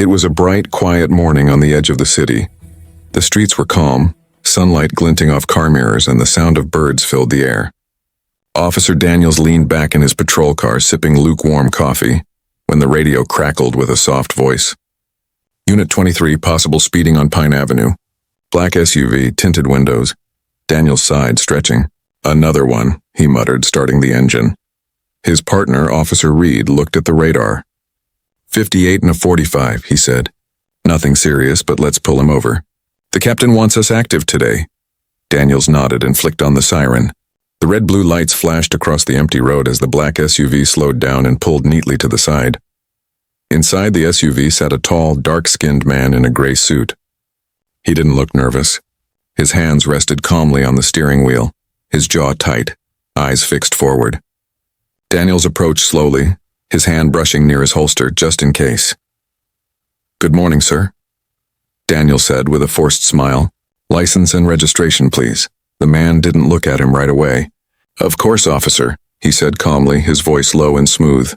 It was a bright, quiet morning on the edge of the city. The streets were calm, sunlight glinting off car mirrors, and the sound of birds filled the air. Officer Daniels leaned back in his patrol car sipping lukewarm coffee when the radio crackled with a soft voice. Unit 23, possible speeding on Pine Avenue. Black SUV, tinted windows. Daniels sighed, stretching. Another one, he muttered, starting the engine. His partner, Officer Reed, looked at the radar. 58 and a 45, he said. Nothing serious, but let's pull him over. The captain wants us active today. Daniels nodded and flicked on the siren. The red-blue lights flashed across the empty road as the black SUV slowed down and pulled neatly to the side. Inside the SUV sat a tall, dark-skinned man in a gray suit. He didn't look nervous. His hands rested calmly on the steering wheel, his jaw tight, eyes fixed forward. Daniels approached slowly, his hand brushing near his holster just in case. "Good morning, sir," Daniels said with a forced smile. "License and registration, please." The man didn't look at him right away. "Of course, officer," he said calmly, his voice low and smooth.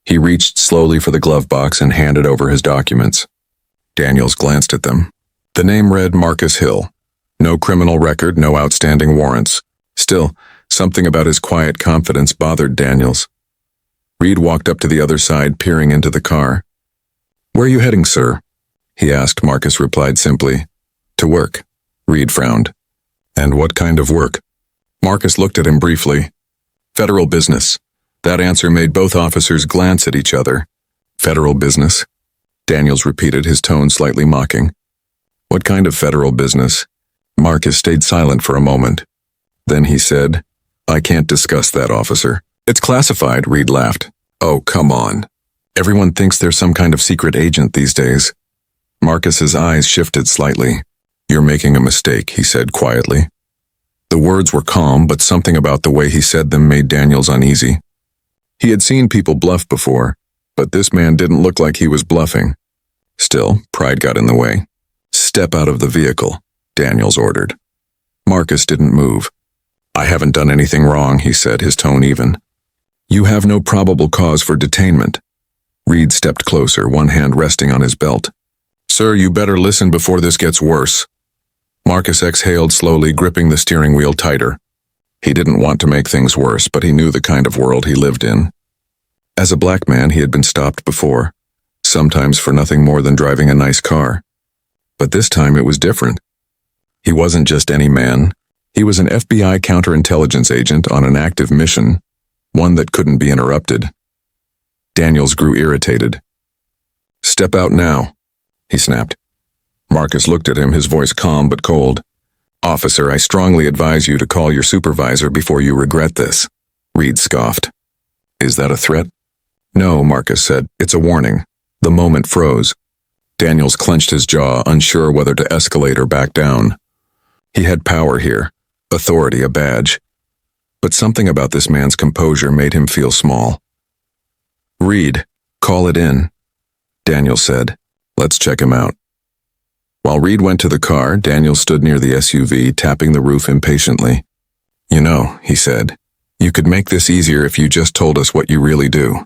He reached slowly for the glove box and handed over his documents. Daniels glanced at them. The name read Marcus Hill. No criminal record, no outstanding warrants. Still, something about his quiet confidence bothered Daniels. Reed walked up to the other side, peering into the car. "Where are you heading, sir?" he asked. Marcus replied simply, "To work." Reed frowned. "And what kind of work?" Marcus looked at him briefly. "Federal business." That answer made both officers glance at each other. "Federal business?" Daniels repeated, his tone slightly mocking. "What kind of federal business?" Marcus stayed silent for a moment. Then he said, "I can't discuss that, officer." "It's classified," Reed laughed. "Oh, come on. Everyone thinks they're some kind of secret agent these days." Marcus's eyes shifted slightly. "You're making a mistake," he said quietly. The words were calm, but something about the way he said them made Daniels uneasy. He had seen people bluff before, but this man didn't look like he was bluffing. Still, pride got in the way. "Step out of the vehicle," Daniels ordered. Marcus didn't move. "I haven't done anything wrong," he said, his tone even. "You have no probable cause for detainment." Reed stepped closer, one hand resting on his belt. "Sir, you better listen before this gets worse." Marcus exhaled slowly, gripping the steering wheel tighter. He didn't want to make things worse, but he knew the kind of world he lived in. As a black man, he had been stopped before, sometimes for nothing more than driving a nice car. But this time it was different. He wasn't just any man. He was an FBI counterintelligence agent on an active mission, one that couldn't be interrupted. Daniels grew irritated. "Step out now," he snapped. Marcus looked at him, his voice calm but cold. "Officer, I strongly advise you to call your supervisor before you regret this," Reed scoffed. "Is that a threat?" "No," Marcus said. "It's a warning." The moment froze. Daniels clenched his jaw, unsure whether to escalate or back down. He had power here, authority, a badge. But something about this man's composure made him feel small. "Reed, call it in," Daniels said. "Let's check him out." While Reed went to the car, Daniels stood near the SUV, tapping the roof impatiently. "You know," he said, "you could make this easier if you just told us what you really do."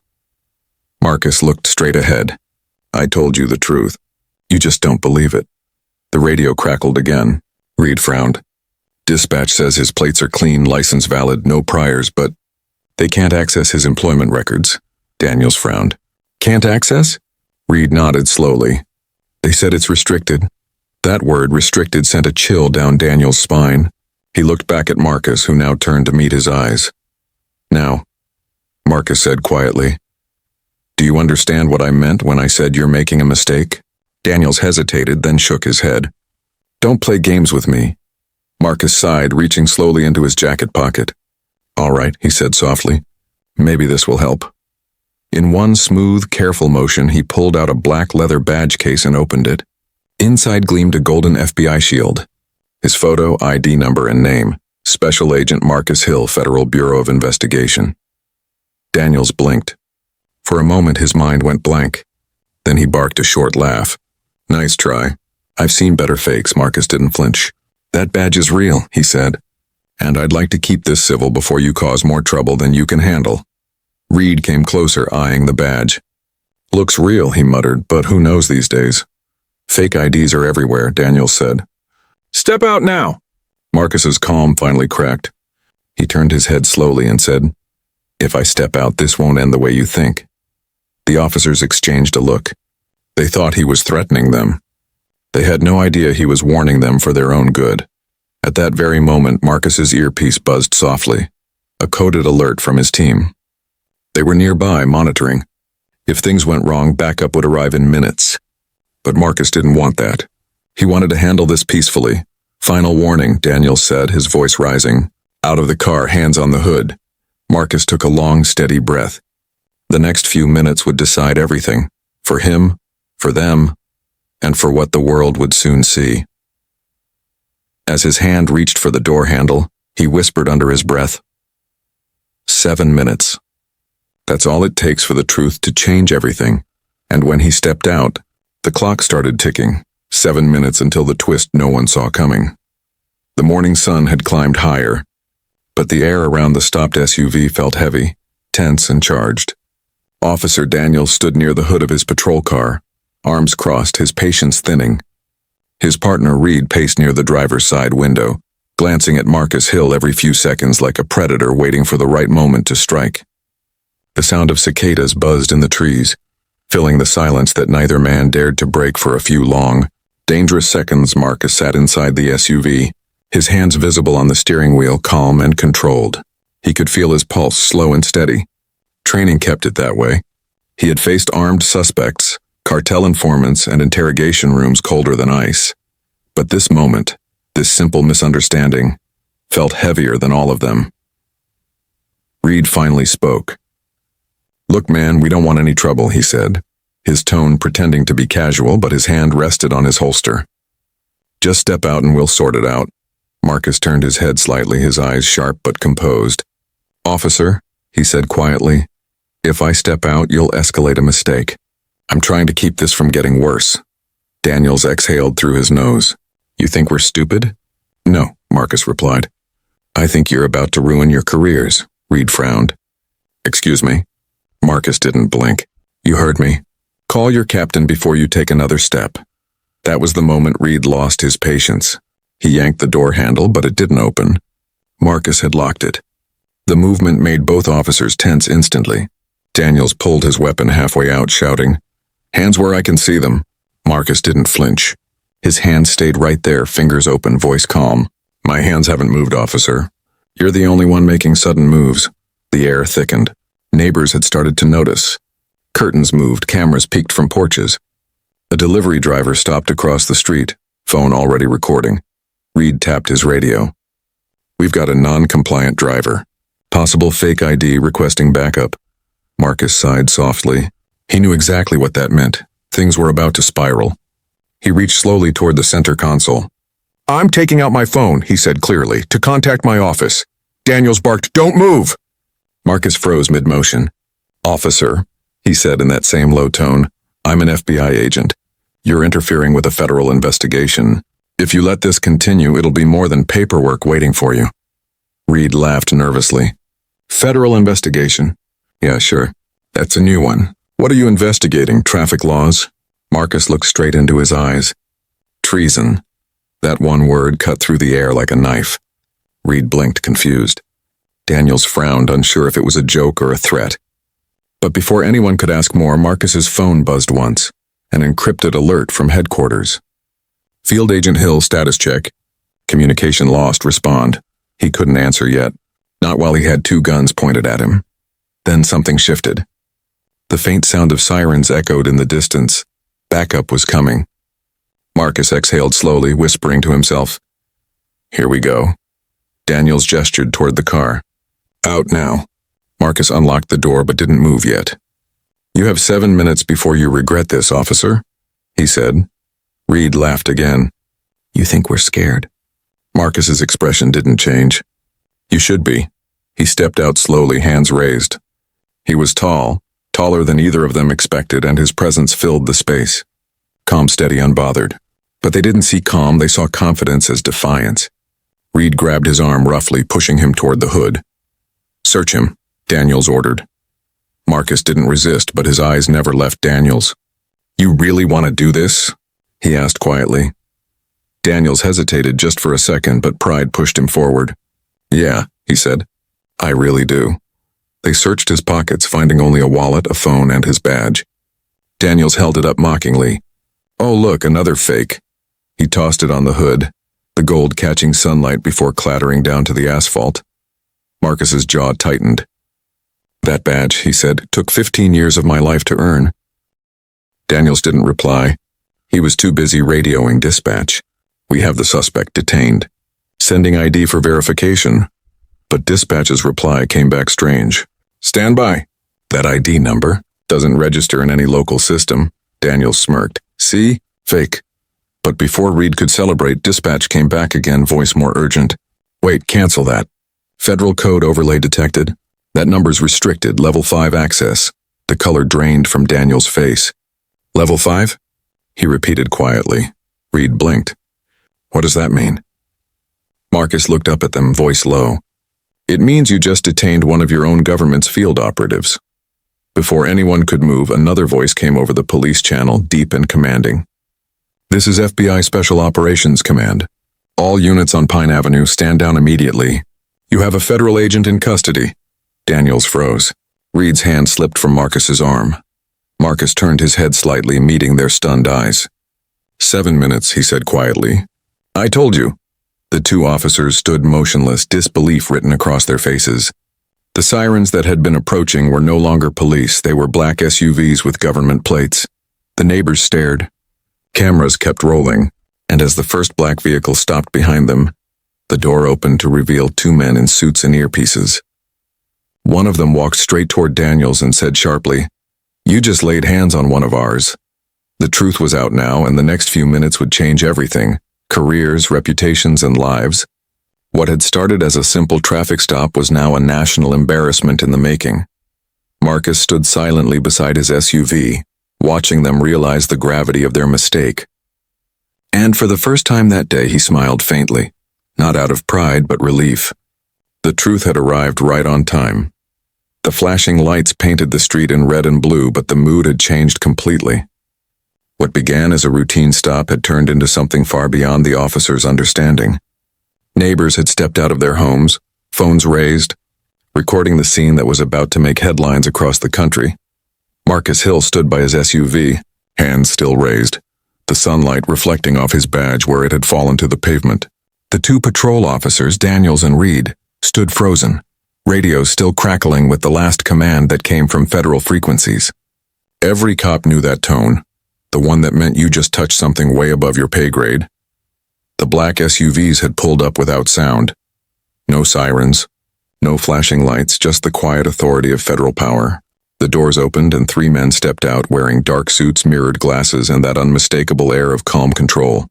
Marcus looked straight ahead. "I told you the truth. You just don't believe it." The radio crackled again. Reed frowned. "Dispatch says his plates are clean, license valid, no priors, but they can't access his employment records." Daniels frowned. "Can't access?" Reed nodded slowly. "They said it's restricted." That word, restricted, sent a chill down Daniels' spine. He looked back at Marcus, who now turned to meet his eyes. "Now," Marcus said quietly, "do you understand what I meant when I said you're making a mistake?" Daniels hesitated, then shook his head. "Don't play games with me." Marcus sighed, reaching slowly into his jacket pocket. "All right," he said softly. "Maybe this will help." In one smooth, careful motion, he pulled out a black leather badge case and opened it. Inside gleamed a golden FBI shield. His photo, ID number, and name: Special Agent Marcus Hill, Federal Bureau of Investigation. Daniels blinked. For a moment his mind went blank. Then he barked a short laugh. "Nice try. I've seen better fakes." Marcus didn't flinch. "That badge is real," he said. "And I'd like to keep this civil before you cause more trouble than you can handle." Reed came closer, eyeing the badge. Looks real, he muttered, but who knows these days? Fake IDs are everywhere, Daniels said. Step out now! Marcus's calm finally cracked. He turned his head slowly and said, If I step out, this won't end the way you think. The officers exchanged a look. They thought he was threatening them. They had no idea he was warning them for their own good. At that very moment, Marcus's earpiece buzzed softly, a coded alert from his team. They were nearby, monitoring. If things went wrong, backup would arrive in minutes. But Marcus didn't want that. He wanted to handle this peacefully. Final warning, Daniels said, his voice rising. Out of the car, hands on the hood. Marcus took a long, steady breath. The next few minutes would decide everything. For him, for them, and for what the world would soon see. As his hand reached for the door handle, he whispered under his breath, 7 minutes. That's all it takes for the truth to change everything. And when he stepped out, the clock started ticking, 7 minutes until the twist no one saw coming. The morning sun had climbed higher, but the air around the stopped SUV felt heavy, tense and charged. Officer Daniels stood near the hood of his patrol car, arms crossed, his patience thinning. His partner Reed paced near the driver's side window, glancing at Marcus Hill every few seconds like a predator waiting for the right moment to strike. The sound of cicadas buzzed in the trees, filling the silence that neither man dared to break for a few long, dangerous seconds. Marcus sat inside the SUV, his hands visible on the steering wheel, calm and controlled. He could feel his pulse slow and steady. Training kept it that way. He had faced armed suspects, cartel informants, and interrogation rooms colder than ice. But this moment, this simple misunderstanding, felt heavier than all of them. Reed finally spoke. Look, man, we don't want any trouble, he said, his tone pretending to be casual, but his hand rested on his holster. Just step out and we'll sort it out. Marcus turned his head slightly, his eyes sharp but composed. Officer, he said quietly, if I step out, you'll escalate a mistake. I'm trying to keep this from getting worse. Daniels exhaled through his nose. You think we're stupid? No, Marcus replied. I think you're about to ruin your careers, Reed frowned. Excuse me? Marcus didn't blink. You heard me. Call your captain before you take another step. That was the moment Reed lost his patience. He yanked the door handle, but it didn't open. Marcus had locked it. The movement made both officers tense instantly. Daniels pulled his weapon halfway out, shouting, Hands where I can see them. Marcus didn't flinch. His hands stayed right there, fingers open, voice calm. My hands haven't moved, officer. You're the only one making sudden moves. The air thickened. Neighbors had started to notice. Curtains moved, cameras peeked from porches. A delivery driver stopped across the street, phone already recording. Reed tapped his radio. We've got a non-compliant driver. Possible fake ID requesting backup. Marcus sighed softly. He knew exactly what that meant. Things were about to spiral. He reached slowly toward the center console. I'm taking out my phone, he said clearly, to contact my office. Daniels barked, Don't move! Marcus froze mid-motion. Officer, he said in that same low tone, I'm an FBI agent. You're interfering with a federal investigation. If you let this continue, it'll be more than paperwork waiting for you. Reed laughed nervously. Federal investigation? Yeah, sure. That's a new one. What are you investigating, traffic laws? Marcus looked straight into his eyes. Treason. That one word cut through the air like a knife. Reed blinked, confused. Daniels frowned, unsure if it was a joke or a threat. But before anyone could ask more, Marcus's phone buzzed once, an encrypted alert from headquarters. Field Agent Hill, status check. Communication lost, respond. He couldn't answer yet, not while he had 2 guns pointed at him. Then something shifted. The faint sound of sirens echoed in the distance. Backup was coming. Marcus exhaled slowly, whispering to himself, Here we go. Daniels gestured toward the car. Out now. Marcus unlocked the door but didn't move yet. You have 7 minutes before you regret this, officer, he said. Reed laughed again. You think we're scared? Marcus's expression didn't change. You should be. He stepped out slowly, hands raised. He was tall, taller than either of them expected, and his presence filled the space. Calm, steady, unbothered. But they didn't see calm, they saw confidence as defiance. Reed grabbed his arm roughly, pushing him toward the hood. Search him, Daniels ordered. Marcus didn't resist, but his eyes never left Daniels. "You really want to do this?" he asked quietly. Daniels hesitated just for a second, but pride pushed him forward. "Yeah," he said. "I really do." They searched his pockets, finding only a wallet, a phone, and his badge. Daniels held it up mockingly. "Oh, look, another fake." He tossed it on the hood, the gold catching sunlight before clattering down to the asphalt. Marcus's jaw tightened. "That badge," he said, "took 15 years of my life to earn." Daniels didn't reply. He was too busy radioing dispatch. "We have the suspect detained. Sending ID for verification." But dispatch's reply came back strange. "Stand by." "That ID number doesn't register in any local system." Daniels smirked. "See? Fake." But before Reed could celebrate, dispatch came back again, voice more urgent. "Wait, cancel that. Federal code overlay detected. That number's restricted, level 5 access." The color drained from Daniels' face. "Level 5? He repeated quietly. Reed blinked. "What does that mean?" Marcus looked up at them, voice low. "It means you just detained one of your own government's field operatives." Before anyone could move, another voice came over the police channel, deep and commanding. "This is FBI Special Operations Command. All units on Pine Avenue, stand down immediately. You have a federal agent in custody." Daniels froze. Reed's hand slipped from Marcus's arm. Marcus turned his head slightly, meeting their stunned eyes. 7 minutes, he said quietly. "I told you." The two officers stood motionless, disbelief written across their faces. The sirens that had been approaching were no longer police, they were black SUVs with government plates. The neighbors stared. Cameras kept rolling, and as the first black vehicle stopped behind them, the door opened to reveal 2 men in suits and earpieces. One of them walked straight toward Daniels and said sharply, "You just laid hands on one of ours." The truth was out now, and the next few minutes would change everything. Careers, reputations, and lives. What had started as a simple traffic stop was now a national embarrassment in the making. Marcus stood silently beside his SUV, watching them realize the gravity of their mistake. And for the first time that day, he smiled faintly, not out of pride but relief. The truth had arrived right on time. The flashing lights painted the street in red and blue, but the mood had changed completely. What began as a routine stop had turned into something far beyond the officer's understanding. Neighbors had stepped out of their homes, phones raised, recording the scene that was about to make headlines across the country. Marcus Hill stood by his SUV, hands still raised, the sunlight reflecting off his badge where it had fallen to the pavement. The two patrol officers, Daniels and Reed, stood frozen, radios still crackling with the last command that came from federal frequencies. Every cop knew that tone, the one that meant you just touched something way above your pay grade. The black SUVs had pulled up without sound. No sirens, no flashing lights, just the quiet authority of federal power. The doors opened and 3 men stepped out wearing dark suits, mirrored glasses, and that unmistakable air of calm control.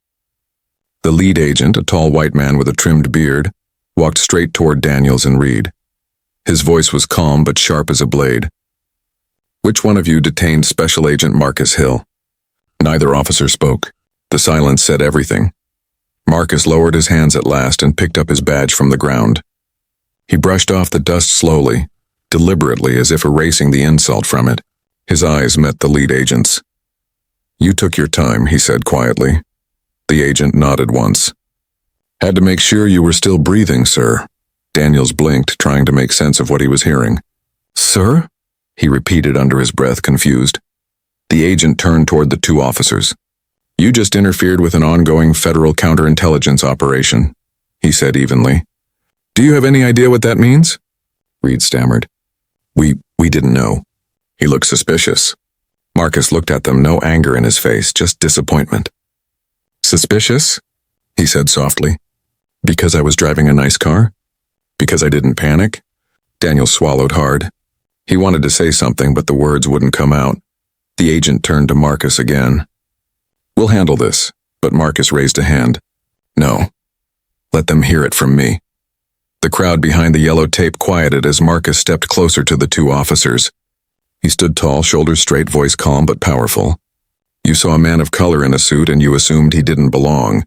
The lead agent, a tall white man with a trimmed beard, walked straight toward Daniels and Reed. His voice was calm but sharp as a blade. "Which one of you detained Special Agent Marcus Hill?" Neither officer spoke. The silence said everything. Marcus lowered his hands at last and picked up his badge from the ground. He brushed off the dust slowly, deliberately, as if erasing the insult from it. His eyes met the lead agent's. "You took your time," he said quietly. The agent nodded once. "Had to make sure you were still breathing, sir." Daniels blinked, trying to make sense of what he was hearing. "Sir?" he repeated under his breath, confused. The agent turned toward the two officers. "You just interfered with an ongoing federal counterintelligence operation," he said evenly. "Do you have any idea what that means?" Reed stammered. We didn't know." He looked suspicious. Marcus looked at them, no anger in his face, just disappointment. "Suspicious?" he said softly. "Because I was driving a nice car? Because I didn't panic?" Daniel swallowed hard. He wanted to say something, but the words wouldn't come out. The agent turned to Marcus again. "We'll handle this," but Marcus raised a hand. "No. Let them hear it from me." The crowd behind the yellow tape quieted as Marcus stepped closer to the two officers. He stood tall, shoulders straight, voice calm but powerful. "You saw a man of color in a suit and you assumed he didn't belong.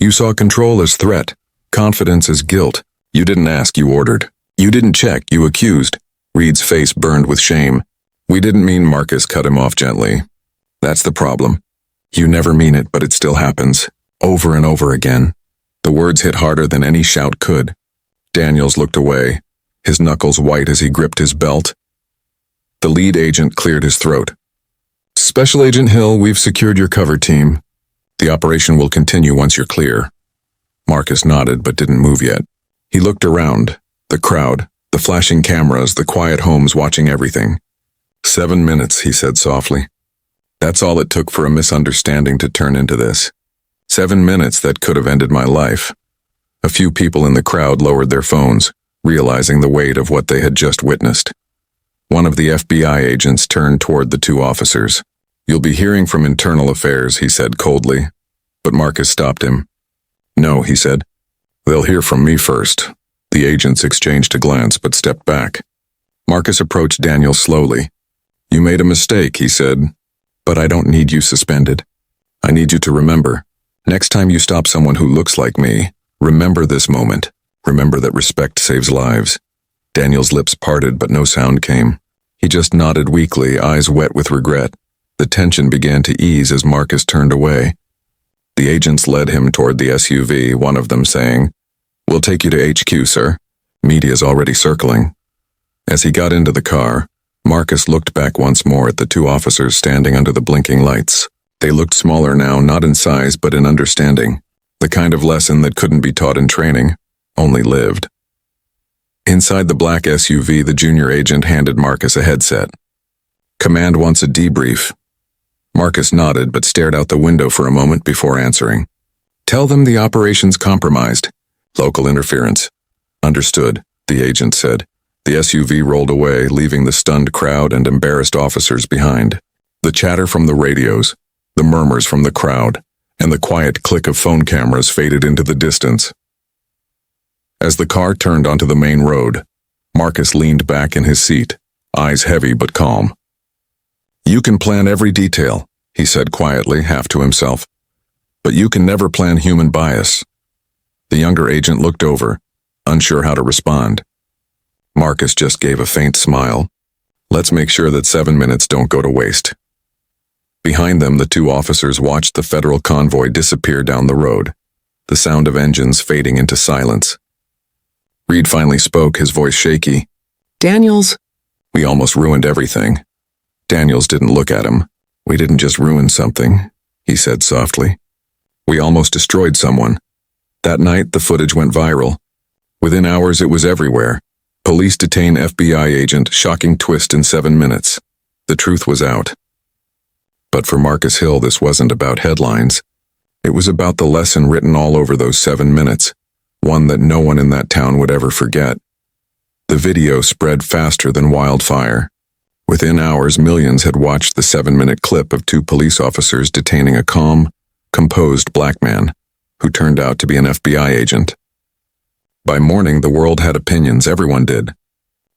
You saw control as threat, confidence as guilt. You didn't ask, you ordered. You didn't check, you accused." Reed's face burned with shame. We didn't mean. Marcus cut him off gently. That's the problem. You never mean it, but it still happens. Over and over again. The words hit harder than any shout could. Daniels looked away, his knuckles white as he gripped his belt. The lead agent cleared his throat. Special Agent Hill, we've secured your cover team. The operation will continue once you're clear. Marcus nodded but didn't move yet. He looked around, the crowd, the flashing cameras, the quiet homes watching everything. 7 minutes, he said softly. That's all it took for a misunderstanding to turn into this. 7 minutes that could have ended my life. A few people in the crowd lowered their phones, realizing the weight of what they had just witnessed. One of the FBI agents turned toward the two officers. You'll be hearing from Internal Affairs, he said coldly. But Marcus stopped him. No, he said. They'll hear from me first. The agents exchanged a glance but stepped back. Marcus approached Daniel slowly. You made a mistake, he said. But I don't need you suspended. I need you to remember. Next time you stop someone who looks like me, remember this moment. Remember that respect saves lives. Daniel's lips parted, but no sound came. He just nodded weakly, eyes wet with regret. The tension began to ease as Marcus turned away. The agents led him toward the SUV, one of them saying, We'll take you to HQ, sir. Media's already circling. As he got into the car, Marcus looked back once more at the two officers standing under the blinking lights. They looked smaller now, not in size, but in understanding. The kind of lesson that couldn't be taught in training, only lived. Inside the black SUV, the junior agent handed Marcus a headset. Command wants a debrief. Marcus nodded but stared out the window for a moment before answering. Tell them the operation's compromised. Local interference. Understood, the agent said. The SUV rolled away, leaving the stunned crowd and embarrassed officers behind. The chatter from the radios, the murmurs from the crowd, and the quiet click of phone cameras faded into the distance. As the car turned onto the main road, Marcus leaned back in his seat, eyes heavy but calm. You can plan every detail, he said quietly, half to himself. But you can never plan human bias. The younger agent looked over, unsure how to respond. Marcus just gave a faint smile. Let's make sure that 7 minutes don't go to waste. Behind them, the two officers watched the federal convoy disappear down the road, the sound of engines fading into silence. Reed finally spoke, his voice shaky. Daniels? We almost ruined everything. Daniels didn't look at him. We didn't just ruin something, he said softly. We almost destroyed someone. That night, the footage went viral. Within hours, it was everywhere. Police detain FBI agent, shocking twist in 7 minutes. The truth was out. But for Marcus Hill, this wasn't about headlines. It was about the lesson written all over those 7 minutes, one that no one in that town would ever forget. The video spread faster than wildfire. Within hours, millions had watched the 7-minute clip of two police officers detaining a calm, composed black man, who turned out to be an FBI agent. By morning, the world had opinions, everyone did.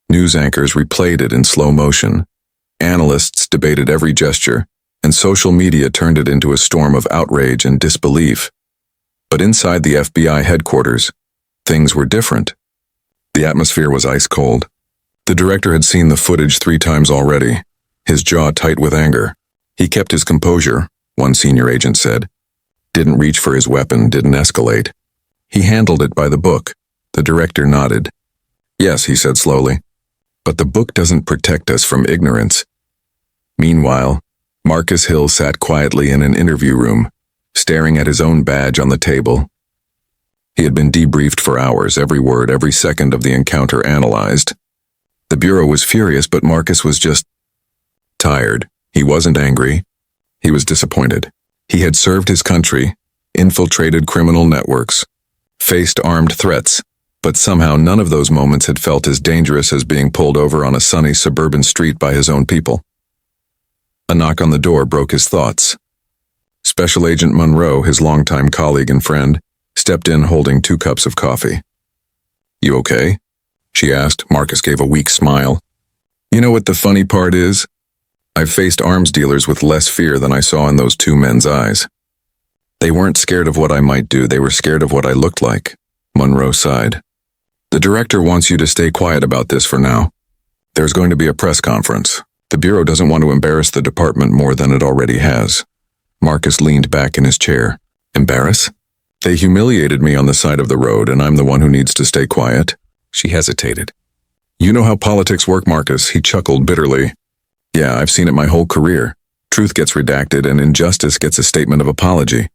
News anchors replayed it in slow motion. Analysts debated every gesture, and social media turned it into a storm of outrage and disbelief. But inside the FBI headquarters, things were different. The atmosphere was ice cold. The director had seen the footage 3 times already, his jaw tight with anger. He kept his composure, one senior agent said. Didn't reach for his weapon, didn't escalate. He handled it by the book. The director nodded. Yes, he said slowly. But the book doesn't protect us from ignorance. Meanwhile, Marcus Hill sat quietly in an interview room, staring at his own badge on the table. He had been debriefed for hours, every word, every second of the encounter analyzed. The Bureau was furious, but Marcus was just tired. He wasn't angry. He was disappointed. He had served his country, infiltrated criminal networks, faced armed threats, but somehow none of those moments had felt as dangerous as being pulled over on a sunny suburban street by his own people. A knock on the door broke his thoughts. Special Agent Monroe, his longtime colleague and friend, stepped in holding 2 cups of coffee. You okay? She asked. Marcus gave a weak smile. You know what the funny part is? I've faced arms dealers with less fear than I saw in those 2 men's eyes. They weren't scared of what I might do, they were scared of what I looked like. Monroe sighed. The director wants you to stay quiet about this for now. There's going to be a press conference. The Bureau doesn't want to embarrass the department more than it already has. Marcus leaned back in his chair. Embarrass? They humiliated me on the side of the road, and I'm the one who needs to stay quiet. She hesitated. You know how politics work, Marcus, he chuckled bitterly. Yeah, I've seen it my whole career. Truth gets redacted and injustice gets a statement of apology.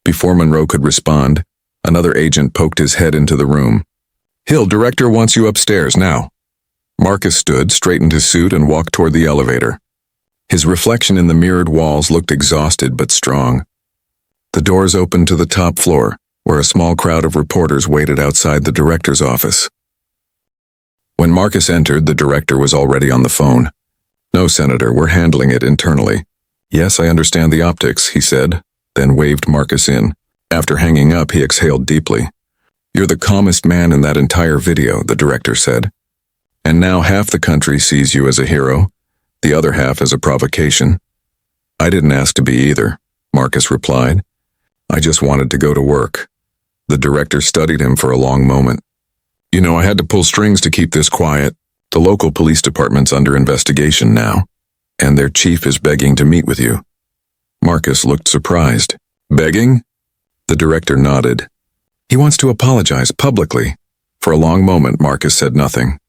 Before Monroe could respond, another agent poked his head into the room. Hill, director wants you upstairs now. Marcus stood, straightened his suit, and walked toward the elevator. His reflection in the mirrored walls looked exhausted but strong. The doors opened to the top floor, where a small crowd of reporters waited outside the director's office. When Marcus entered, the director was already on the phone. No, Senator, we're handling it internally. Yes, I understand the optics, he said, then waved Marcus in. After hanging up, he exhaled deeply. You're the calmest man in that entire video, the director said. And now half the country sees you as a hero, the other half as a provocation. I didn't ask to be either, Marcus replied. I just wanted to go to work. The director studied him for a long moment. You know, I had to pull strings to keep this quiet. The local police department's under investigation now, and their chief is begging to meet with you. Marcus looked surprised. Begging? The director nodded. He wants to apologize publicly. For a long moment, Marcus said nothing.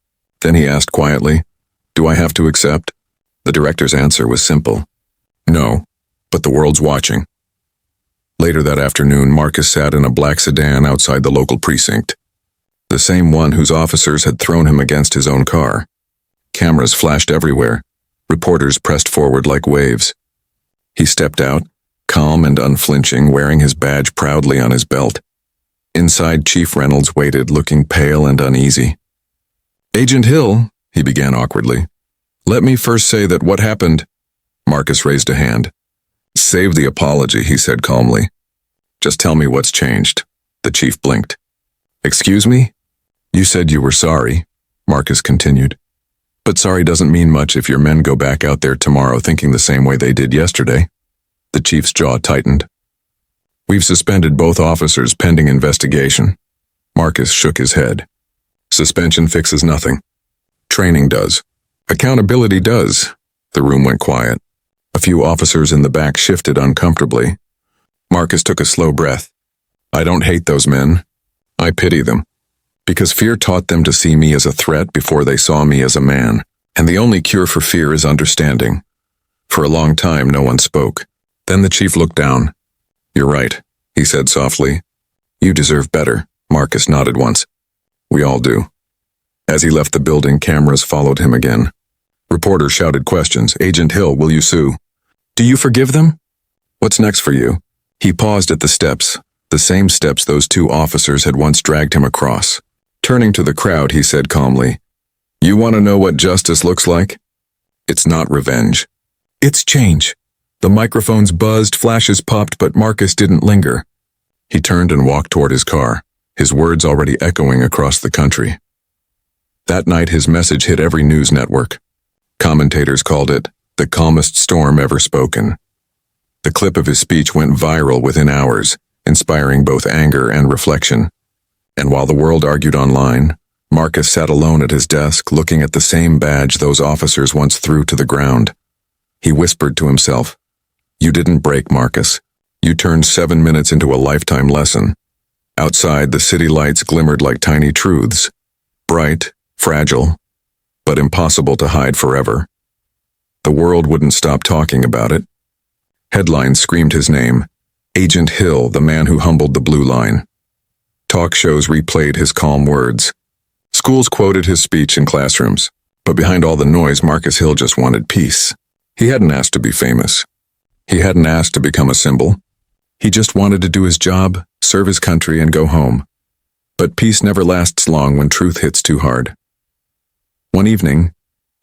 Then he asked quietly, Do I have to accept? The director's answer was simple. No, but the world's watching. Later that afternoon, Marcus sat in a black sedan outside the local precinct. The same one whose officers had thrown him against his own car. Cameras flashed everywhere. Reporters pressed forward like waves. He stepped out, calm and unflinching, wearing his badge proudly on his belt. Inside, Chief Reynolds waited, looking pale and uneasy. Agent Hill, he began awkwardly. Let me first say that what happened... Marcus raised a hand. Save the apology, he said calmly. Just tell me what's changed. The chief blinked. Excuse me? You said you were sorry, Marcus continued. But sorry doesn't mean much if your men go back out there tomorrow thinking the same way they did yesterday. The chief's jaw tightened. We've suspended both officers pending investigation. Marcus shook his head. Suspension fixes nothing. Training does. Accountability does. The room went quiet. A few officers in the back shifted uncomfortably. Marcus took a slow breath. I don't hate those men. I pity them. Because fear taught them to see me as a threat before they saw me as a man. And the only cure for fear is understanding. For a long time, no one spoke. Then the chief looked down. You're right, he said softly. You deserve better, Marcus nodded once. We all do. As he left the building, cameras followed him again. Reporters shouted questions. Agent Hill, will you sue? Do you forgive them? What's next for you? He paused at the steps, the same steps those two officers had once dragged him across. Turning to the crowd, he said calmly, You want to know what justice looks like? It's not revenge. It's change. The microphones buzzed, flashes popped, but Marcus didn't linger. He turned and walked toward his car, his words already echoing across the country. That night, his message hit every news network. Commentators called it the calmest storm ever spoken. The clip of his speech went viral within hours, inspiring both anger and reflection. And while the world argued online, Marcus sat alone at his desk, looking at the same badge those officers once threw to the ground. He whispered to himself, You didn't break, Marcus. You turned 7 minutes into a lifetime lesson. Outside, the city lights glimmered like tiny truths. Bright, fragile, but impossible to hide forever. The world wouldn't stop talking about it. Headlines screamed his name, Agent Hill, the man who humbled the blue line. Talk shows replayed his calm words. Schools quoted his speech in classrooms, but behind all the noise, Marcus Hill just wanted peace. He hadn't asked to be famous. He hadn't asked to become a symbol. He just wanted to do his job, serve his country, and go home. But peace never lasts long when truth hits too hard. One evening,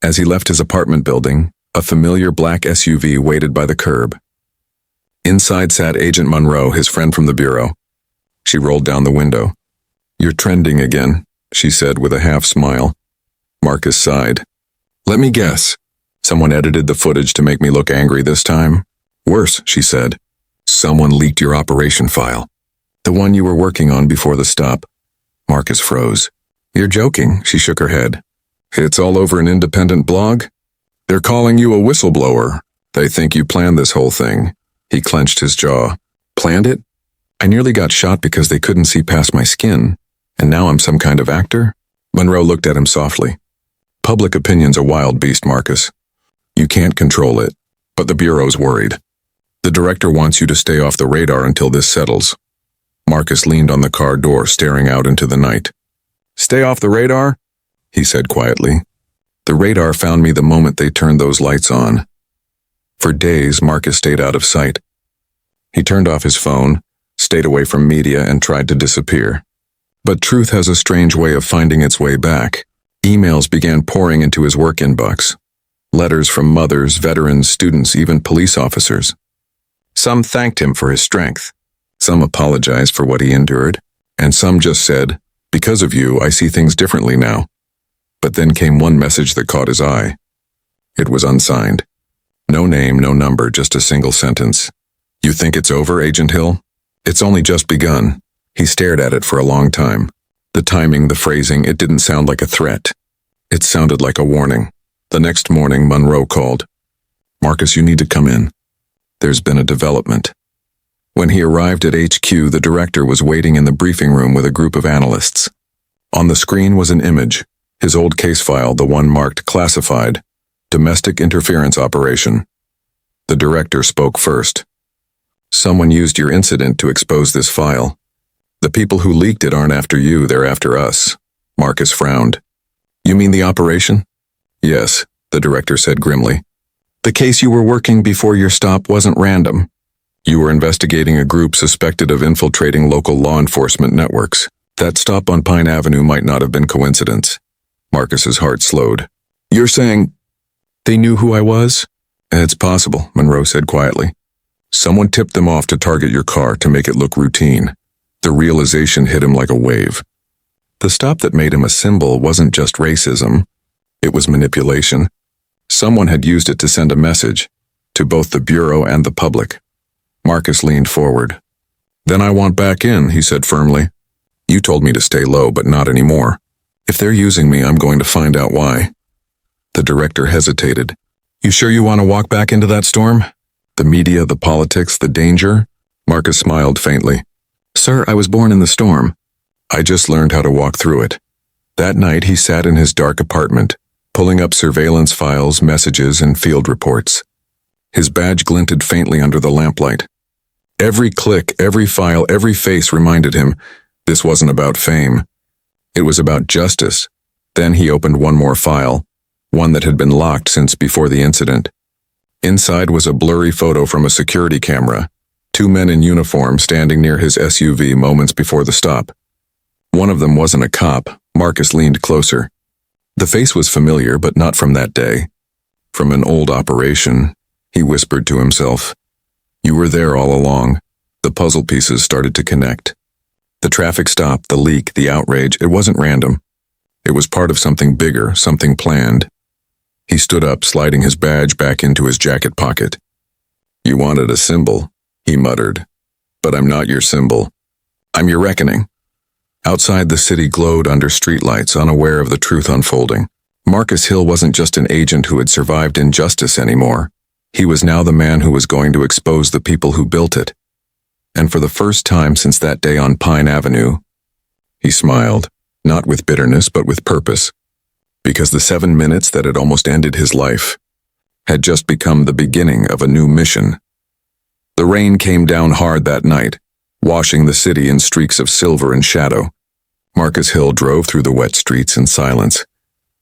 as he left his apartment building, a familiar black SUV waited by the curb. Inside sat Agent Monroe, his friend from the Bureau. She rolled down the window. You're trending again, she said with a half smile. Marcus sighed. Let me guess. Someone edited the footage to make me look angry this time? Worse, she said. Someone leaked your operation file. The one you were working on before the stop. Marcus froze. You're joking, she shook her head. It's all over an independent blog? They're calling you a whistleblower. They think you planned this whole thing. He clenched his jaw. Planned it? I nearly got shot because they couldn't see past my skin, and now I'm some kind of actor? Monroe looked at him softly. Public opinion's a wild beast, Marcus. You can't control it, but the Bureau's worried. The director wants you to stay off the radar until this settles. Marcus leaned on the car door, staring out into the night. Stay off the radar? He said quietly. The radar found me the moment they turned those lights on. For days, Marcus stayed out of sight. He turned off his phone, stayed away from media, and tried to disappear. But truth has a strange way of finding its way back. Emails began pouring into his work inbox. Letters from mothers, veterans, students, even police officers. Some thanked him for his strength. Some apologized for what he endured. And some just said, because of you, I see things differently now. But then came one message that caught his eye. It was unsigned. No name, no number, just a single sentence. You think it's over, Agent Hill? It's only just begun. He stared at it for a long time. The timing, the phrasing, it didn't sound like a threat. It sounded like a warning. The next morning, Monroe called. Marcus, you need to come in. There's been a development. When he arrived at HQ, the director was waiting in the briefing room with a group of analysts. On the screen was an image, his old case file, the one marked classified, domestic interference operation. The director spoke first. Someone used your incident to expose this file. The people who leaked it aren't after you, they're after us. Marcus frowned. You mean the operation? Yes, the director said grimly. The case you were working before your stop wasn't random. You were investigating a group suspected of infiltrating local law enforcement networks. That stop on Pine Avenue might not have been coincidence. Marcus's heart slowed. You're saying they knew who I was? It's possible, Monroe said quietly. Someone tipped them off to target your car to make it look routine. The realization hit him like a wave. The stop that made him a symbol wasn't just racism. It was manipulation. Someone had used it to send a message to both the Bureau and the public. Marcus leaned forward. Then I want back in, he said firmly. You told me to stay low, but not anymore. If they're using me, I'm going to find out why. The director hesitated. You sure you want to walk back into that storm? The media, the politics, the danger? Marcus smiled faintly. Sir, I was born in the storm. I just learned how to walk through it. That night, he sat in his dark apartment, pulling up surveillance files, messages, and field reports. His badge glinted faintly under the lamplight. Every click, every file, every face reminded him this wasn't about fame. It was about justice. Then he opened one more file, one that had been locked since before the incident. Inside was a blurry photo from a security camera, 2 men in uniform standing near his SUV moments before the stop. One of them wasn't a cop. Marcus leaned closer. The face was familiar, but not from that day. From an old operation, he whispered to himself. You were there all along. The puzzle pieces started to connect. The traffic stop, the leak, the outrage, it wasn't random. It was part of something bigger, something planned. He stood up, sliding his badge back into his jacket pocket. You wanted a symbol, he muttered. But I'm not your symbol. I'm your reckoning. Outside, the city glowed under streetlights, unaware of the truth unfolding. Marcus Hill wasn't just an agent who had survived injustice anymore. He was now the man who was going to expose the people who built it. And for the first time since that day on Pine Avenue, he smiled, not with bitterness but with purpose, because the 7 minutes that had almost ended his life had just become the beginning of a new mission. The rain came down hard that night, washing the city in streaks of silver and shadow. Marcus Hill drove through the wet streets in silence,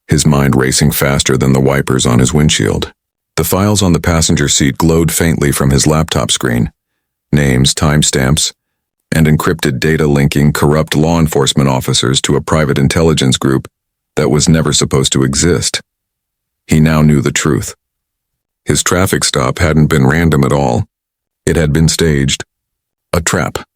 his mind racing faster than the wipers on his windshield. The files on the passenger seat glowed faintly from his laptop screen. Names, timestamps, and encrypted data linking corrupt law enforcement officers to a private intelligence group that was never supposed to exist. He now knew the truth. His traffic stop hadn't been random at all. It had been staged. A trap.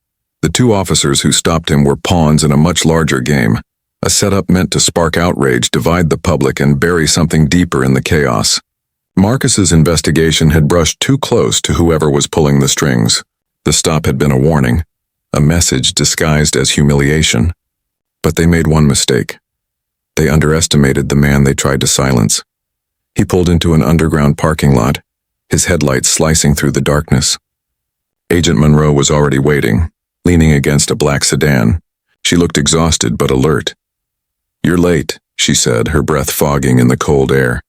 The 2 officers who stopped him were pawns in a much larger game, a setup meant to spark outrage, divide the public, and bury something deeper in the chaos. Marcus's investigation had brushed too close to whoever was pulling the strings. The stop had been a warning, a message disguised as humiliation. But they made one mistake. They underestimated the man they tried to silence. He pulled into an underground parking lot, his headlights slicing through the darkness. Agent Monroe was already waiting, leaning against a black sedan. She looked exhausted but alert. "You're late," she said, her breath fogging in the cold air.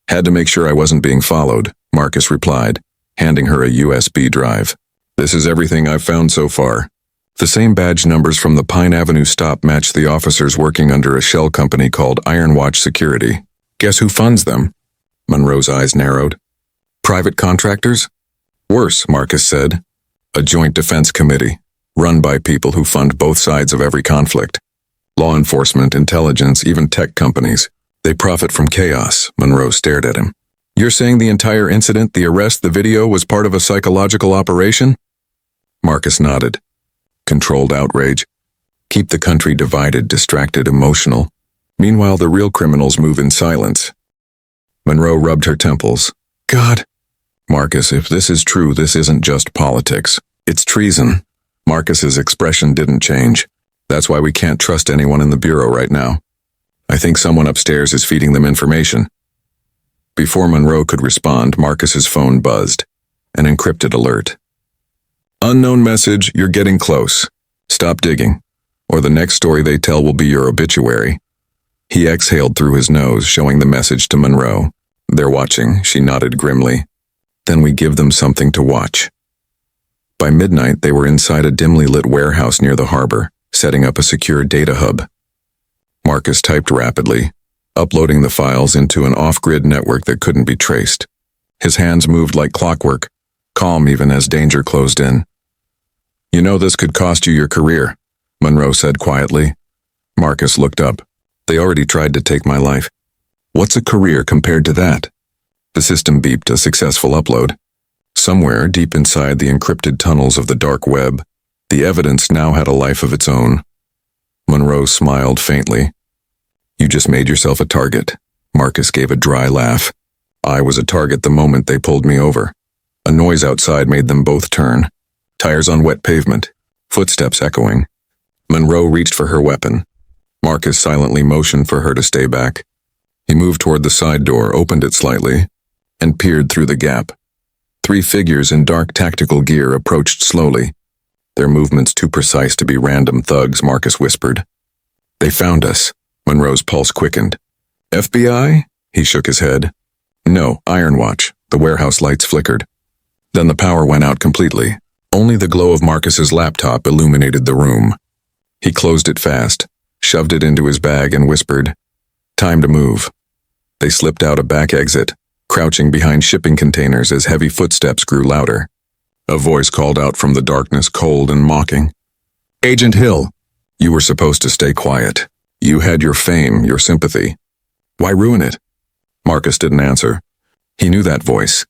"Had to make sure I wasn't being followed," Marcus replied, handing her a USB drive. "This is everything I've found so far." The same badge numbers from the Pine Avenue stop matched the officers working under a shell company called Iron Watch Security. "Guess who funds them?" Monroe's eyes narrowed. "Private contractors?" "Worse," Marcus said. "A joint defense committee, run by people who fund both sides of every conflict. Law enforcement, intelligence, even tech companies. They profit from chaos." Monroe stared at him. "You're saying the entire incident, the arrest, the video, was part of a psychological operation?" Marcus nodded. "Controlled outrage. Keep the country divided, distracted, emotional. Meanwhile, the real criminals move in silence." Monroe rubbed her temples. "God." "Marcus, if this is true, this isn't just politics. It's treason." Marcus's expression didn't change. "That's why we can't trust anyone in the Bureau right now. I think someone upstairs is feeding them information." Before Monroe could respond, Marcus's phone buzzed. An encrypted alert. "Unknown message, you're getting close. Stop digging, or the next story they tell will be your obituary." He exhaled through his nose, showing the message to Monroe. "They're watching," she nodded grimly. "Then we give them something to watch." By midnight, they were inside a dimly lit warehouse near the harbor, setting up a secure data hub. Marcus typed rapidly, uploading the files into an off-grid network that couldn't be traced. His hands moved like clockwork, calm even as danger closed in. "You know this could cost you your career," Monroe said quietly. Marcus looked up. "They already tried to take my life. What's a career compared to that?" The system beeped a successful upload. Somewhere deep inside the encrypted tunnels of the dark web, the evidence now had a life of its own. Monroe smiled faintly. "You just made yourself a target." Marcus gave a dry laugh. "I was a target the moment they pulled me over." A noise outside made them both turn. Tires on wet pavement. Footsteps echoing. Monroe reached for her weapon. Marcus silently motioned for her to stay back. He moved toward the side door, opened it slightly, and peered through the gap. 3 figures in dark tactical gear approached slowly. Their movements too precise to be random thugs, Marcus whispered. "They found us." Monroe's pulse quickened. "FBI?" He shook his head. "No, Iron Watch." The warehouse lights flickered. Then the power went out completely. Only the glow of Marcus's laptop illuminated the room. He closed it fast, shoved it into his bag and whispered, "Time to move." They slipped out a back exit, crouching behind shipping containers as heavy footsteps grew louder. A voice called out from the darkness, cold and mocking. "Agent Hill, you were supposed to stay quiet. You had your fame, your sympathy. Why ruin it?" Marcus didn't answer. He knew that voice.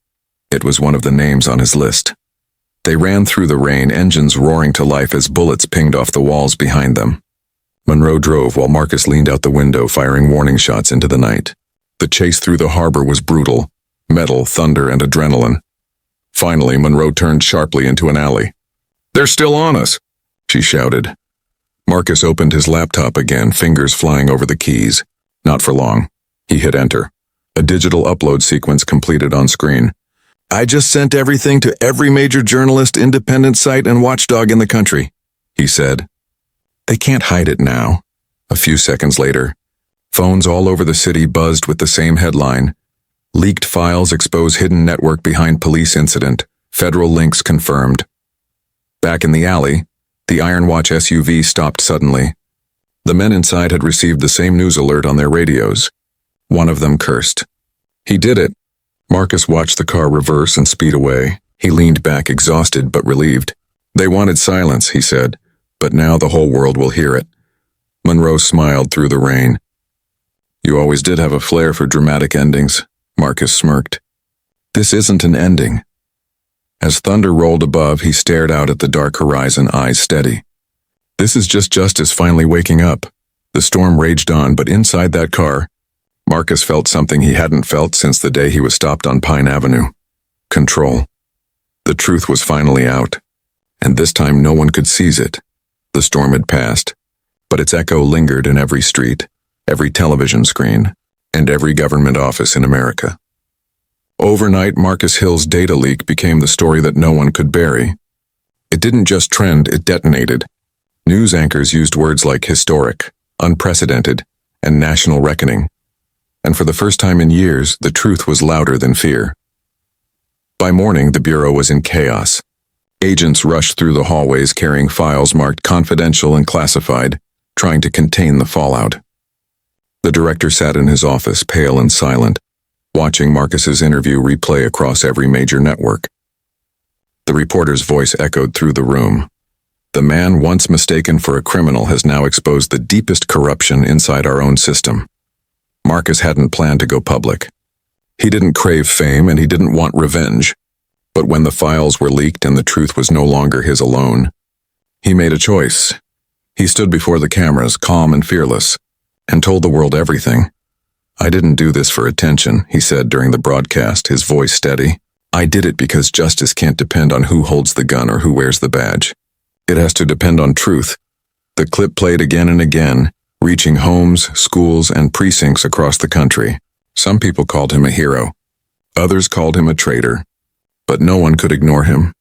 It was one of the names on his list. They ran through the rain, engines roaring to life as bullets pinged off the walls behind them. Monroe drove while Marcus leaned out the window, firing warning shots into the night. The chase through the harbor was brutal. Metal, thunder, and adrenaline. Finally, Monroe turned sharply into an alley. "They're still on us," she shouted. Marcus opened his laptop again, fingers flying over the keys. Not for long. He hit enter. A digital upload sequence completed on screen. "I just sent everything to every major journalist, independent site, and watchdog in the country," he said. "They can't hide it now." A few seconds later, phones all over the city buzzed with the same headline. "Leaked files expose hidden network behind police incident. Federal links confirmed." Back in the alley, the Iron Watch SUV stopped suddenly. The men inside had received the same news alert on their radios. One of them cursed. "He did it." Marcus watched the car reverse and speed away. He leaned back, exhausted but relieved. "They wanted silence," he said, "but now the whole world will hear it." Monroe smiled through the rain. "You always did have a flair for dramatic endings," Marcus smirked. "This isn't an ending." As thunder rolled above, he stared out at the dark horizon, eyes steady. This is just justice finally waking up. The storm raged on, but inside that car, Marcus felt something he hadn't felt since the day he was stopped on Pine Avenue. Control. The truth was finally out, and this time no one could seize it. The storm had passed, but its echo lingered in every street, every television screen, and every government office in America. Overnight, Marcus Hill's data leak became the story that no one could bury. It didn't just trend, it detonated. News anchors used words like historic, unprecedented, and national reckoning. And for the first time in years, the truth was louder than fear. By morning, the Bureau was in chaos. Agents rushed through the hallways carrying files marked confidential and classified, trying to contain the fallout. The director sat in his office, pale and silent, watching Marcus's interview replay across every major network. The reporter's voice echoed through the room. The man once mistaken for a criminal has now exposed the deepest corruption inside our own system. Marcus hadn't planned to go public. He didn't crave fame and he didn't want revenge. But when the files were leaked and the truth was no longer his alone, he made a choice. He stood before the cameras, calm and fearless, and told the world everything. "I didn't do this for attention," he said during the broadcast, his voice steady. "I did it because justice can't depend on who holds the gun or who wears the badge. It has to depend on truth." The clip played again and again, reaching homes, schools, and precincts across the country. Some people called him a hero. Others called him a traitor. But no one could ignore him.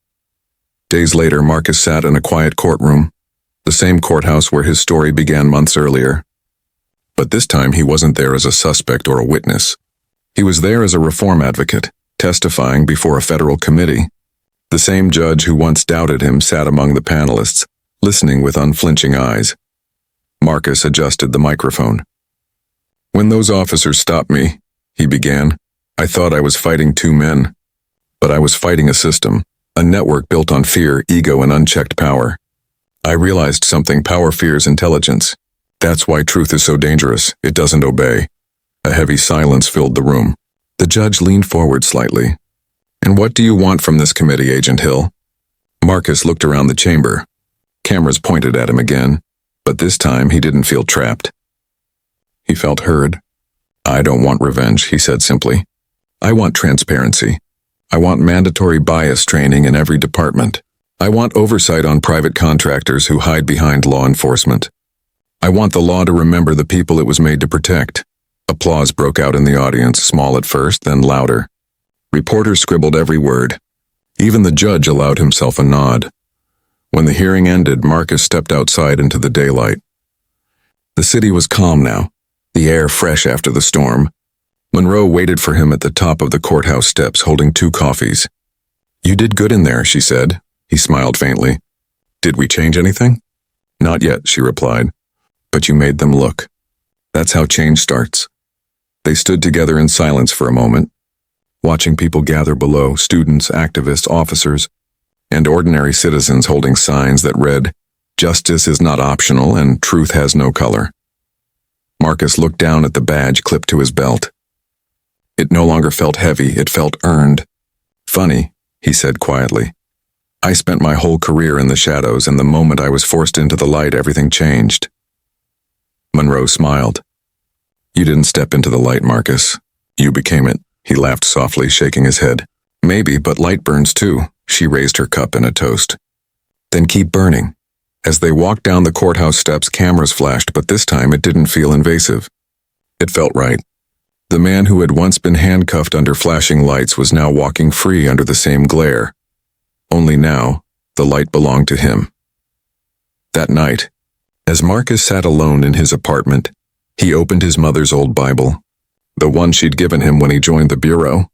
Days later, Marcus sat in a quiet courtroom, the same courthouse where his story began months earlier. But this time he wasn't there as a suspect or a witness. He was there as a reform advocate, testifying before a federal committee. The same judge who once doubted him sat among the panelists, listening with unflinching eyes. Marcus adjusted the microphone. "When those officers stopped me," he began, "I thought I was fighting two men. But I was fighting a system, a network built on fear, ego, and unchecked power. I realized something: power fears intelligence. That's why truth is so dangerous. It doesn't obey." A heavy silence filled the room. The judge leaned forward slightly. "And what do you want from this committee, Agent Hill?" Marcus looked around the chamber. Cameras pointed at him again, but this time he didn't feel trapped. He felt heard. "I don't want revenge," he said simply. "I want transparency. I want mandatory bias training in every department. I want oversight on private contractors who hide behind law enforcement. I want the law to remember the people it was made to protect." Applause broke out in the audience, small at first, then louder. Reporters scribbled every word. Even the judge allowed himself a nod. When the hearing ended, Marcus stepped outside into the daylight. The city was calm now, the air fresh after the storm. Monroe waited for him at the top of the courthouse steps, holding 2 coffees. "You did good in there," she said. He smiled faintly. "Did we change anything?" "Not yet," she replied. "But you made them look. That's how change starts." They stood together in silence for a moment, watching people gather below, students, activists, officers, and ordinary citizens holding signs that read, "Justice is not optional and truth has no color." Marcus looked down at the badge clipped to his belt. It no longer felt heavy, it felt earned. "Funny," he said quietly. "I spent my whole career in the shadows, and the moment I was forced into the light, everything changed." Monroe smiled. "You didn't step into the light, Marcus. You became it." He laughed softly, shaking his head. "Maybe, but light burns too." She raised her cup in a toast. "Then keep burning." As they walked down the courthouse steps, cameras flashed, but this time it didn't feel invasive. It felt right. The man who had once been handcuffed under flashing lights was now walking free under the same glare. Only now, the light belonged to him. That night, as Marcus sat alone in his apartment, he opened his mother's old Bible, the one she'd given him when he joined the Bureau.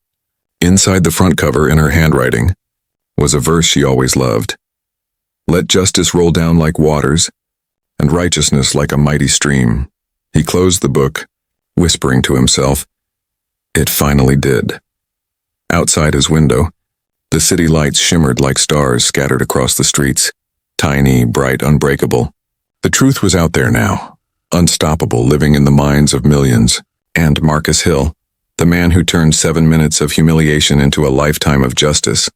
Inside the front cover, in her handwriting, was a verse she always loved. "Let justice roll down like waters, and righteousness like a mighty stream." He closed the book, whispering to himself, "It finally did." Outside his window, the city lights shimmered like stars scattered across the streets, tiny, bright, unbreakable. The truth was out there now, unstoppable, living in the minds of millions. And Marcus Hill, the man who turned 7 minutes of humiliation into a lifetime of justice,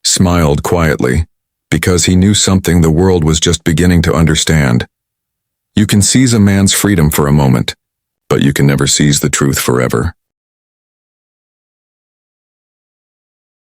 smiled quietly, because he knew something the world was just beginning to understand. You can seize a man's freedom for a moment, but you can never seize the truth forever.